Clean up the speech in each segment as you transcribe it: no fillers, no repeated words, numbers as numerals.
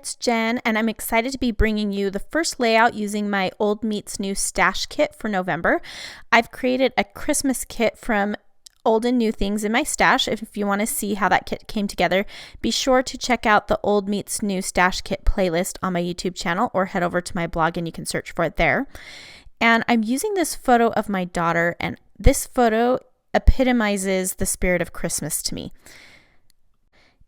it's Jen, and I'm excited to be bringing you the first layout using my Old Meets New stash kit for November. I've created a Christmas kit from old and new things in my stash. If you want to see how that kit came together, be sure to check out the Old Meets New stash kit playlist on my YouTube channel or head over to my blog and you can search for it there. And I'm using this photo of my daughter, and this photo epitomizes the spirit of Christmas to me.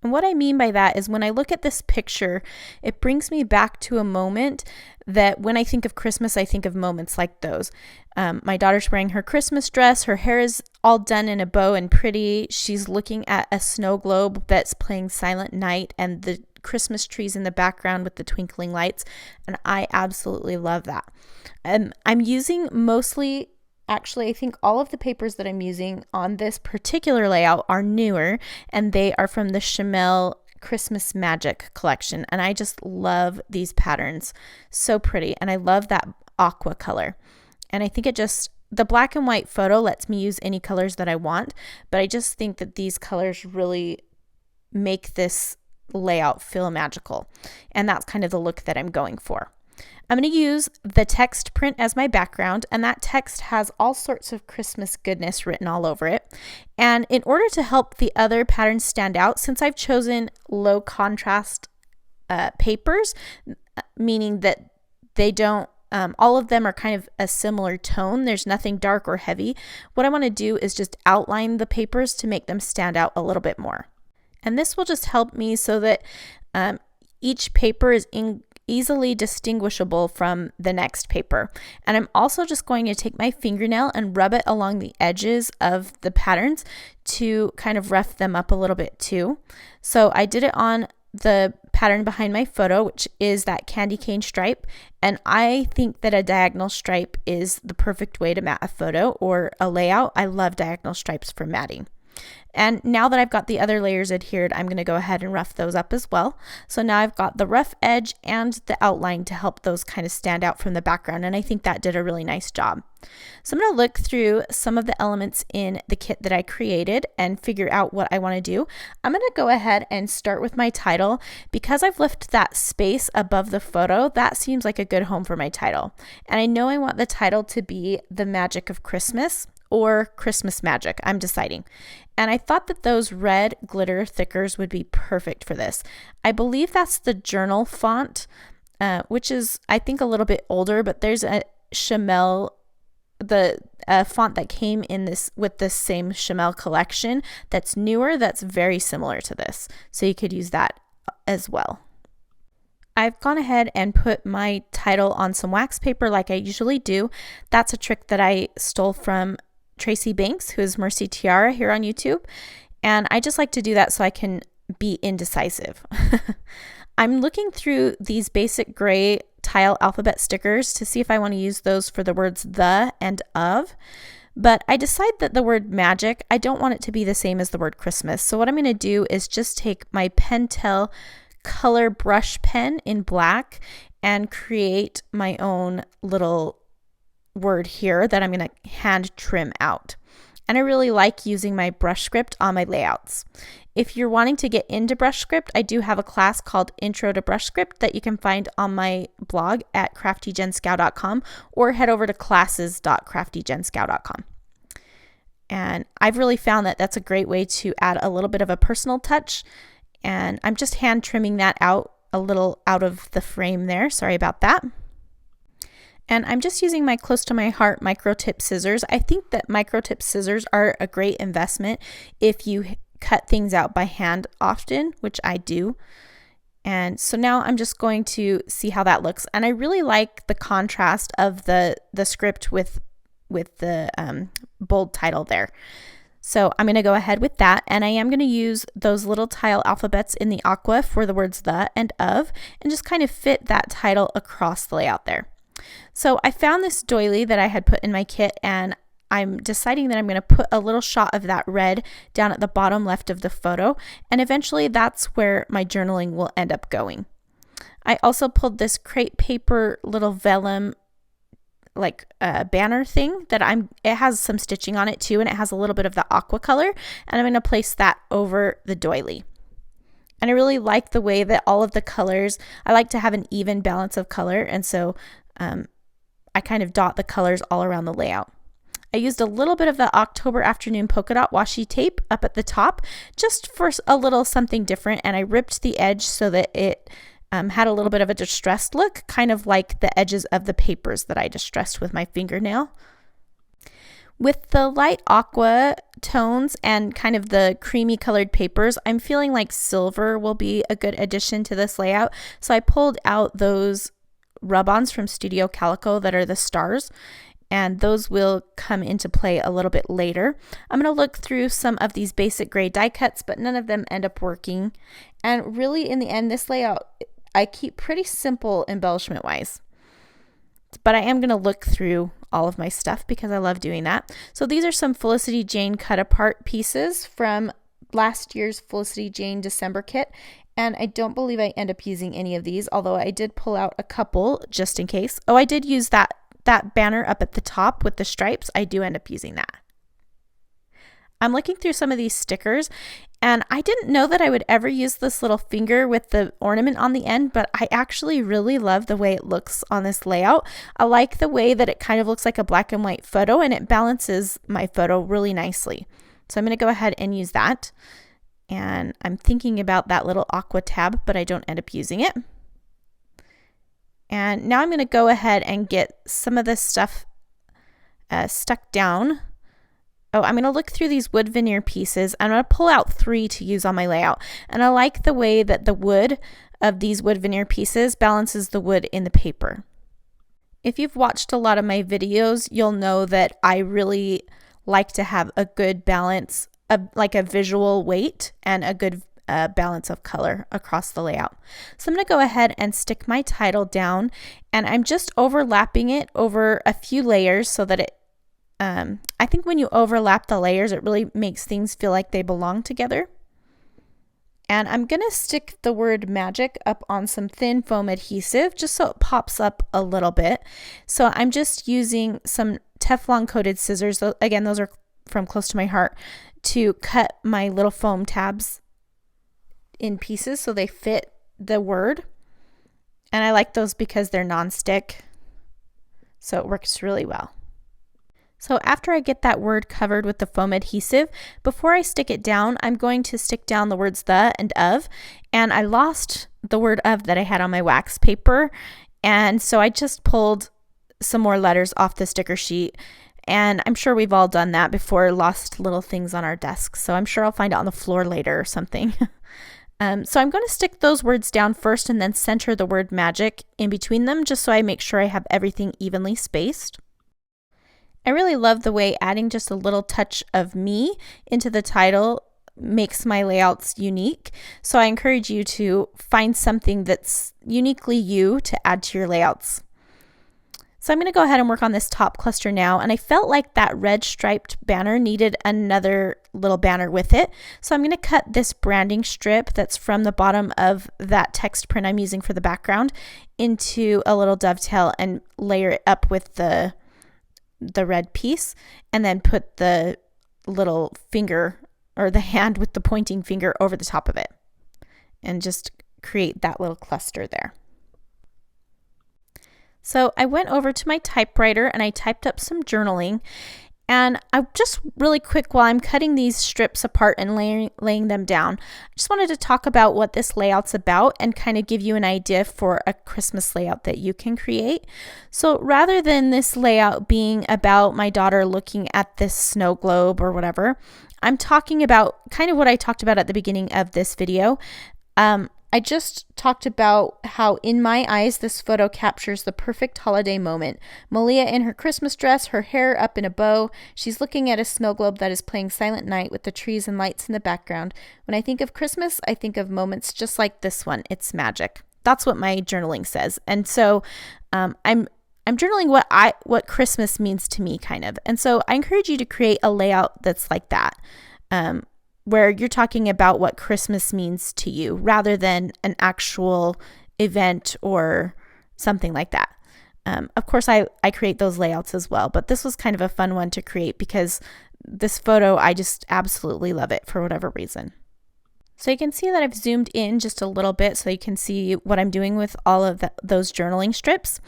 And what I mean by that is when I look at this picture, it brings me back to a moment that when I think of Christmas, I think of moments like those. My daughter's wearing her Christmas dress. Her hair is all done in a bow and pretty. She's looking at a snow globe that's playing Silent Night and the Christmas trees in the background with the twinkling lights. And I absolutely love that. I'm using mostly... Actually, I think all of the papers that I'm using on this particular layout are newer, and they are from the Schow Christmas Magic collection. And I just love these patterns. So pretty. And I love that aqua color. And I think the black and white photo lets me use any colors that I want, but I just think that these colors really make this layout feel magical. And that's kind of the look that I'm going for. I'm going to use the text print as my background, and that text has all sorts of Christmas goodness written all over it. And in order to help the other patterns stand out, since I've chosen low contrast papers, meaning that they don't, all of them are kind of a similar tone, there's nothing dark or heavy, what I want to do is just outline the papers to make them stand out a little bit more. And this will just help me so that each paper is easily distinguishable from the next paper. And I'm also just going to take my fingernail and rub it along the edges of the patterns to kind of rough them up a little bit too. So I did it on the pattern behind my photo, which is that candy cane stripe. And I think that a diagonal stripe is the perfect way to mat a photo or a layout. I love diagonal stripes for matting. And now that I've got the other layers adhered, I'm going to go ahead and rough those up as well. So now I've got the rough edge and the outline to help those kind of stand out from the background. And I think that did a really nice job. So I'm going to look through some of the elements in the kit that I created and figure out what I want to do. I'm going to go ahead and start with my title. Because I've left that space above the photo, that seems like a good home for my title. And I know I want the title to be The Magic of Christmas or Christmas Magic. I'm deciding. And I thought that those red glitter thickers would be perfect for this. I believe that's the journal font, which is, I think, a little bit older, but there's a Schow, the font that came in this with this same Schow collection that's newer, that's very similar to this. So you could use that as well. I've gone ahead and put my title on some wax paper like I usually do. That's a trick that I stole from Tracy Banks, who is Mercy Tiara here on YouTube. And I just like to do that so I can be indecisive. I'm looking through these basic gray tile alphabet stickers to see if I want to use those for the words the and of. But I decide that the word magic, I don't want it to be the same as the word Christmas. So what I'm going to do is just take my Pentel color brush pen in black and create my own little word here that I'm going to hand trim out. And I really like using my brush script on my layouts. If you're wanting to get into brush script, I do have a class called Intro to Brush Script that you can find on my blog at craftygenschow.com or head over to classes.craftygenschow.com. And I've really found that that's a great way to add a little bit of a personal touch. And I'm just hand trimming that out a little out of the frame there. Sorry about that. And I'm just using my close to my heart micro tip scissors. I think that micro tip scissors are a great investment if you cut things out by hand often, which I do. And so now I'm just going to see how that looks. And I really like the contrast of the script with the bold title there. So I'm going to go ahead with that, and I am going to use those little tile alphabets in the aqua for the words the and of, and just kind of fit that title across the layout there. So I found this doily that I had put in my kit, and I'm deciding that I'm going to put a little shot of that red down at the bottom left of the photo, and eventually that's where my journaling will end up going. I also pulled this crepe paper little vellum like a banner thing that it has some stitching on it too, and it has a little bit of the aqua color, and I'm going to place that over the doily. And I really like the way that all of the colors, I like to have an even balance of color, and so I kind of dot the colors all around the layout. I used a little bit of the October Afternoon polka dot washi tape up at the top just for a little something different, and I ripped the edge so that it had a little bit of a distressed look, kind of like the edges of the papers that I distressed with my fingernail. With the light aqua tones and kind of the creamy colored papers, I'm feeling like silver will be a good addition to this layout. So I pulled out those rub-ons from Studio Calico that are the stars, and those will come into play a little bit later. I'm going to look through some of these basic gray die cuts, but none of them end up working. And really, in the end, this layout, I keep pretty simple embellishment wise. But I am going to look through all of my stuff because I love doing that. So these are some Felicity Jane cut apart pieces from last year's Felicity Jane December kit. And I don't believe I end up using any of these, although I did pull out a couple just in case. Oh, I did use that banner up at the top with the stripes. I do end up using that. I'm looking through some of these stickers, and I didn't know that I would ever use this little finger with the ornament on the end, but I actually really love the way it looks on this layout. I like the way that it kind of looks like a black and white photo, and it balances my photo really nicely. So I'm going to go ahead and use that. And I'm thinking about that little aqua tab, but I don't end up using it. And now I'm going to go ahead and get some of this stuff stuck down. Oh, I'm going to look through these wood veneer pieces. I'm going to pull out 3 to use on my layout. And I like the way that the wood of these wood veneer pieces balances the wood in the paper. If you've watched a lot of my videos, you'll know that I really like to have a good balance of like a visual weight and a good balance of color across the layout. So I'm going to go ahead and stick my title down, and I'm just overlapping it over a few layers so that it I think when you overlap the layers, it really makes things feel like they belong together. And I'm going to stick the word magic up on some thin foam adhesive just so it pops up a little bit. So I'm just using some Teflon coated scissors. Again, those are from Close to My Heart, to cut my little foam tabs in pieces so they fit the word. And I like those because they're non-stick, so it works really well. So after I get that word covered with the foam adhesive, before I stick it down, I'm going to stick down the words the and of, and I lost the word of that I had on my wax paper, and so I just pulled some more letters off the sticker sheet, and I'm sure we've all done that before, lost little things on our desks, so I'm sure I'll find it on the floor later or something. So I'm going to stick those words down first and then center the word magic in between them just so I make sure I have everything evenly spaced. I really love the way adding just a little touch of me into the title makes my layouts unique. So I encourage you to find something that's uniquely you to add to your layouts. So I'm going to go ahead and work on this top cluster now, and I felt like that red striped banner needed another little banner with it. So I'm going to cut this branding strip that's from the bottom of that text print I'm using for the background into a little dovetail and layer it up with the red piece, and then put the little finger or the hand with the pointing finger over the top of it and just create that little cluster there. So I went over to my typewriter and I typed up some journaling, and I just really quick, while I'm cutting these strips apart and laying them down, I just wanted to talk about what this layout's about and kind of give you an idea for a Christmas layout that you can create. So rather than this layout being about my daughter looking at this snow globe or whatever, I'm talking about kind of what I talked about at the beginning of this video. I just talked about how, in my eyes, this photo captures the perfect holiday moment. Malia in her Christmas dress, her hair up in a bow. She's looking at a snow globe that is playing Silent Night with the trees and lights in the background. When I think of Christmas, I think of moments just like this one. It's magic. That's what my journaling says. And so I'm journaling what Christmas means to me, kind of. And so I encourage you to create a layout that's like that. Where you're talking about what Christmas means to you rather than an actual event or something like that. Of course, I create those layouts as well, but this was kind of a fun one to create because this photo, I just absolutely love it for whatever reason. So you can see that I've zoomed in just a little bit so you can see what I'm doing with all of those journaling strips.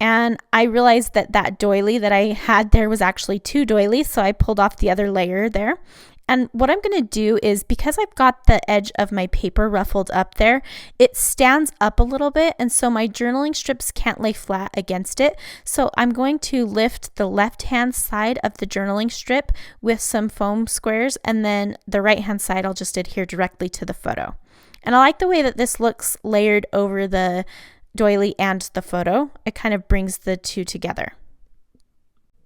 And I realized that that doily that I had there was actually 2 doilies, so I pulled off the other layer there. And what I'm going to do is, because I've got the edge of my paper ruffled up there, it stands up a little bit, and so my journaling strips can't lay flat against it. So I'm going to lift the left-hand side of the journaling strip with some foam squares, and then the right-hand side I'll just adhere directly to the photo. And I like the way that this looks layered over the doily and the photo. It kind of brings the two together.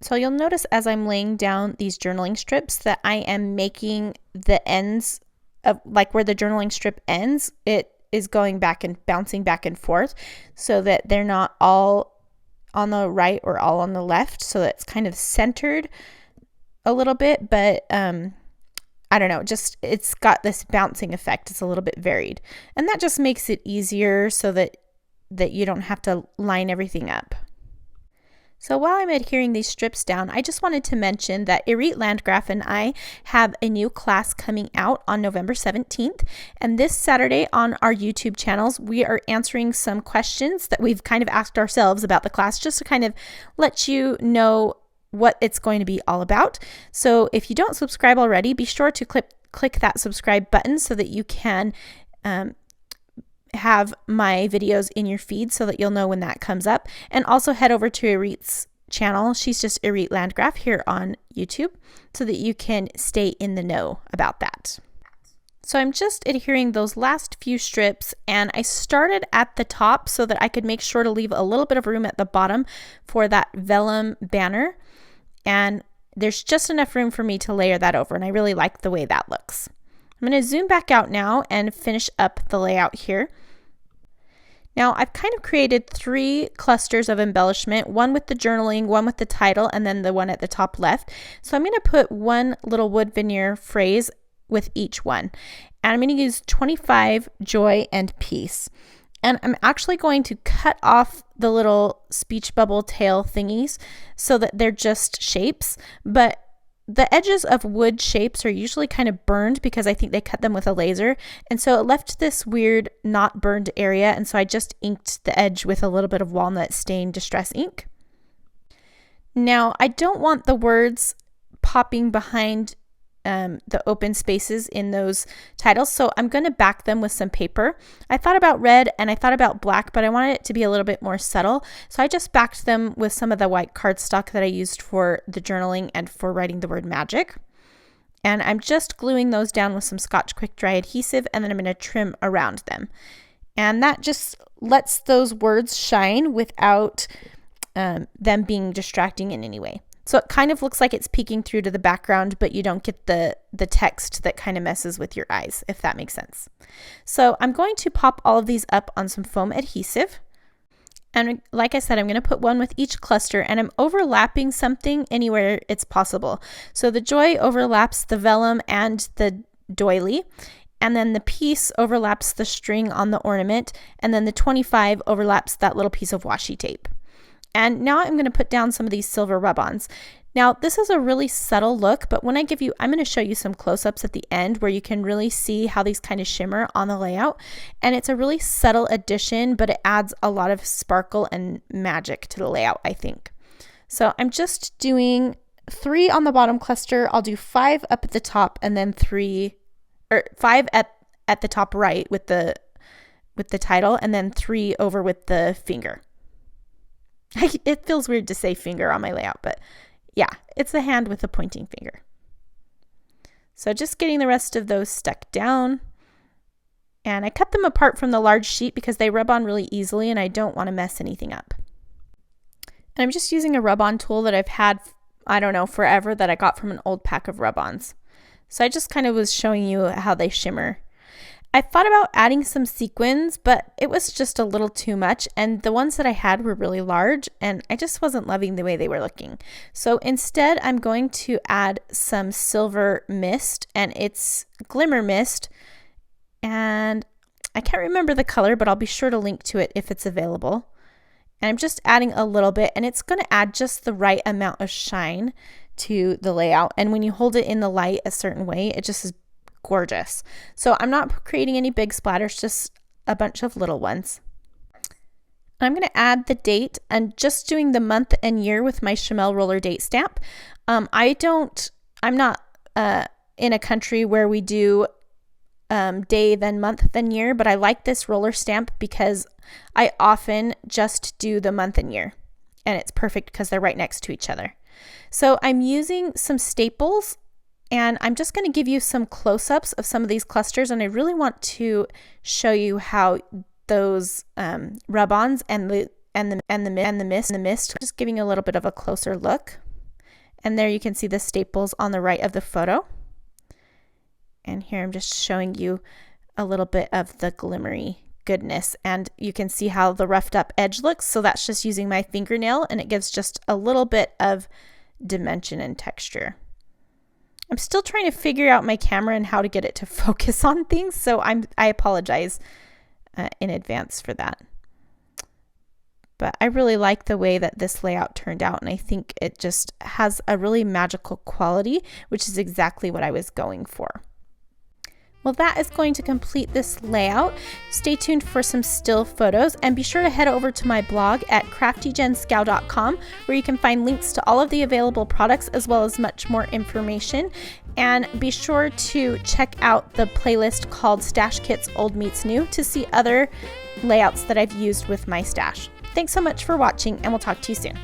So you'll notice as I'm laying down these journaling strips that I am making the ends of, like where the journaling strip ends, it is going back and bouncing back and forth so that they're not all on the right or all on the left, so that it's kind of centered a little bit, but I don't know, just it's got this bouncing effect. It's a little bit varied, and that just makes it easier so that you don't have to line everything up. So while I'm adhering these strips down, I just wanted to mention that Irit Landgraf and I have a new class coming out on November 17th. And this Saturday on our YouTube channels, we are answering some questions that we've kind of asked ourselves about the class, just to kind of let you know what it's going to be all about. So if you don't subscribe already, be sure to click that subscribe button so that you can have my videos in your feed so that you'll know when that comes up. And also head over to Irit's channel. She's just Irit Landgraf here on YouTube, so that you can stay in the know about that. So I'm just adhering those last few strips, and I started at the top so that I could make sure to leave a little bit of room at the bottom for that vellum banner. And there's just enough room for me to layer that over, and I really like the way that looks. I'm going to zoom back out now and finish up the layout here. Now I've kind of created 3 clusters of embellishment, one with the journaling, one with the title, and then the one at the top left. So I'm going to put one little wood veneer phrase with each one. And I'm going to use 25, joy, and peace. And I'm actually going to cut off the little speech bubble tail thingies so that they're just shapes, but the edges of wood shapes are usually kind of burned because I think they cut them with a laser. And so it left this weird not burned area. And so I just inked the edge with a little bit of walnut stain distress ink. Now I don't want the words popping behind the open spaces in those titles, so I'm going to back them with some paper. I thought about red and I thought about black, but I wanted it to be a little bit more subtle, so I just backed them with some of the white cardstock that I used for the journaling and for writing the word magic. And I'm just gluing those down with some Scotch Quick Dry adhesive, and then I'm going to trim around them. And that just lets those words shine without them being distracting in any way. So it kind of looks like it's peeking through to the background, but you don't get the text that kind of messes with your eyes, if that makes sense. So I'm going to pop all of these up on some foam adhesive. And like I said, I'm going to put one with each cluster, and I'm overlapping something anywhere it's possible. So the joy overlaps the vellum and the doily, and then the piece overlaps the string on the ornament, and then the 25 overlaps that little piece of washi tape. And now I'm going to put down some of these silver rub-ons. Now this is a really subtle look, but when I'm going to show you some close-ups at the end where you can really see how these kind of shimmer on the layout. And it's a really subtle addition, but it adds a lot of sparkle and magic to the layout, I think. So I'm just doing 3 on the bottom cluster. I'll do 5 up at the top, and then 5 at the top right with the title, and then 3 over with the finger. It feels weird to say finger on my layout, but yeah, it's the hand with the pointing finger. So just getting the rest of those stuck down. And I cut them apart from the large sheet because they rub on really easily and I don't want to mess anything up. And I'm just using a rub-on tool that I've had, I don't know, forever, that I got from an old pack of rub-ons. So I just kind of was showing you how they shimmer. I thought about adding some sequins, but it was just a little too much, and the ones that I had were really large, and I just wasn't loving the way they were looking. So instead, I'm going to add some silver mist, and it's glimmer mist, and I can't remember the color, but I'll be sure to link to it if it's available. And I'm just adding a little bit, and it's going to add just the right amount of shine to the layout. And when you hold it in the light a certain way, it just is gorgeous. So I'm not creating any big splatters, just a bunch of little ones. I'm going to add the date and just doing the month and year with my Chamel roller date stamp. I'm not in a country where we do day, then month, then year, but I like this roller stamp because I often just do the month and year, and it's perfect because they're right next to each other. So I'm using some staples, and I'm just going to give you some close-ups of some of these clusters, and I really want to show you how those rub-ons and the mist, just giving a little bit of a closer look. And there you can see the staples on the right of the photo. And here I'm just showing you a little bit of the glimmery goodness, and you can see how the roughed up edge looks. So that's just using my fingernail, and it gives just a little bit of dimension and texture. I'm still trying to figure out my camera and how to get it to focus on things, so I apologize in advance for that. But I really like the way that this layout turned out, and I think it just has a really magical quality, which is exactly what I was going for. Well, that is going to complete this layout. Stay tuned for some still photos, and be sure to head over to my blog at CraftyJenSchow.com, where you can find links to all of the available products as well as much more information. And be sure to check out the playlist called Stash Kits Old Meets New to see other layouts that I've used with my stash. Thanks so much for watching, and we'll talk to you soon.